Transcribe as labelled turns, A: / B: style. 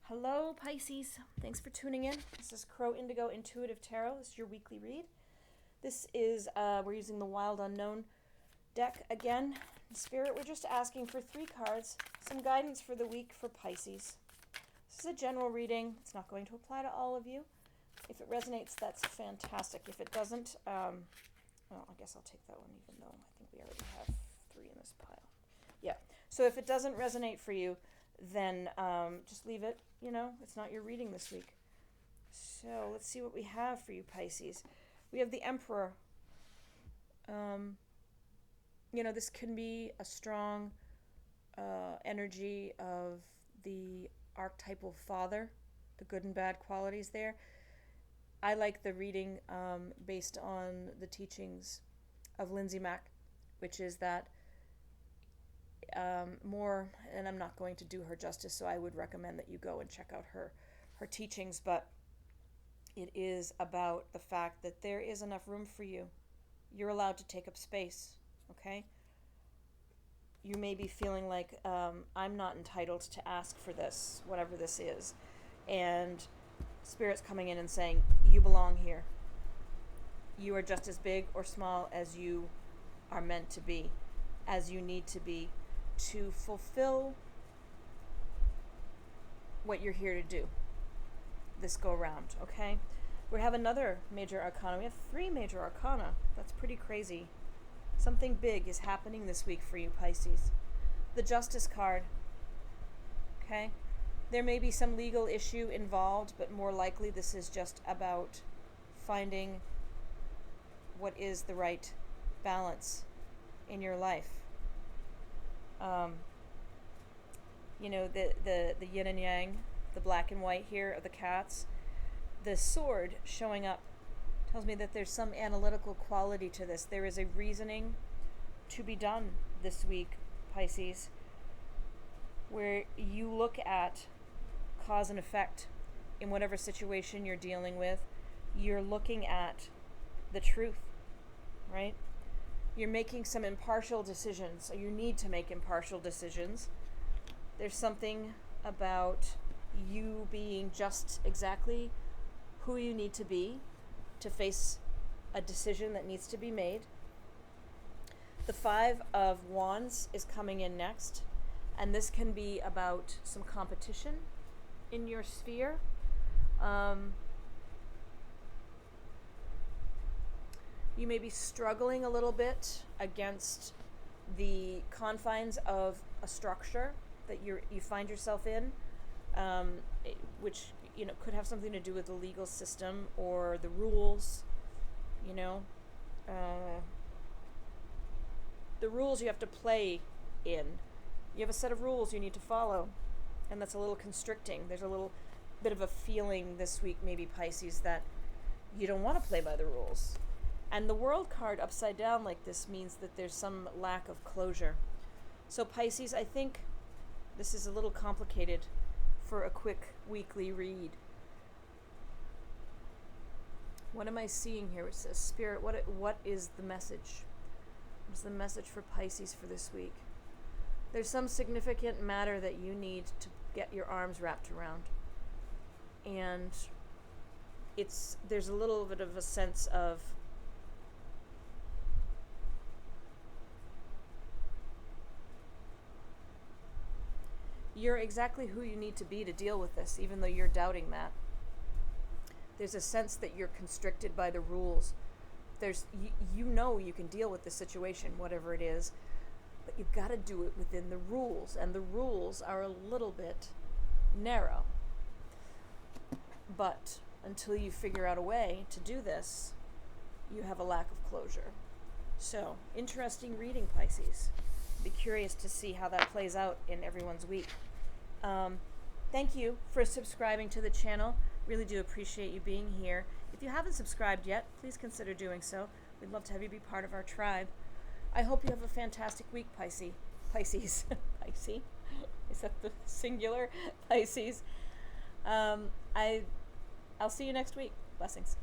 A: Hello, Pisces. Thanks for tuning in. This is Crow Indigo Intuitive Tarot. This is your weekly read. This is, we're using the Wild Unknown deck again. In Spirit, we're just asking for 3 cards, some guidance for the week for Pisces. This is a general reading. It's not going to apply to all of you. If it resonates, that's fantastic. If it doesn't, well, I guess I'll take that one, even though I think we already have 3 in this pile. Yeah. So if it doesn't resonate for you, then just leave it. You know, it's not your reading this week. So let's see what we have for you, Pisces. We have the Emperor. You know, this can be a strong energy of the archetypal father, the good and bad qualities there. I like the reading based on the teachings of Lindsay Mack, which is that more, and I'm not going to do her justice, so I would recommend that you go and check out her teachings, but it is about the fact that there is enough room for you. You're allowed to take up space, okay? You may be feeling like, I'm not entitled to ask for this, whatever this is, and Spirit's coming in and saying, you belong here. You are just as big or small as you are meant to be, as you need to be, to fulfill what you're here to do this go around, okay? We have another major arcana. We have 3 major arcana. That's pretty crazy. Something big is happening this week for you, Pisces. The Justice card, okay? There may be some legal issue involved, but more likely this is just about finding what is the right balance in your life. You know, the yin and yang, the black and white here of the cats. The sword showing up tells me that there's some analytical quality to this. There is a reasoning to be done this week, Pisces, where you look at cause and effect in whatever situation you're dealing with. You're looking at the truth, right? You're making some impartial decisions. So you need to make impartial decisions. There's something about you being just exactly who you need to be to face a decision that needs to be made. The 5 of Wands is coming in next, and this can be about some competition in your sphere. You may be struggling a little bit against the confines of a structure that you find yourself in, which, you know, could have something to do with the legal system or the rules, you know. The rules you have to play in. You have a set of rules you need to follow, and that's a little constricting. There's a little bit of a feeling this week, maybe, Pisces, that you don't want to play by the rules. And the World card upside down like this means that there's some lack of closure. So Pisces, I think this is a little complicated for a quick weekly read. What am I seeing here? It says, Spirit, what is the message? What's the message for Pisces for this week? There's some significant matter that you need to get your arms wrapped around. And there's a little bit of a sense of you're exactly who you need to be to deal with this, even though you're doubting that. There's a sense that you're constricted by the rules. You know you can deal with the situation, whatever it is, but you've got to do it within the rules, and the rules are a little bit narrow. But until you figure out a way to do this, you have a lack of closure. So, interesting reading, Pisces. Be curious to see how that plays out in everyone's week. Thank you for subscribing to the channel. Really do appreciate you being here. If you haven't subscribed yet, please consider doing so. We'd love to have you be part of our tribe. I hope you have a fantastic week, Pisces. Pisces. Pisces? Is that the singular? Pisces. I'll see you next week. Blessings.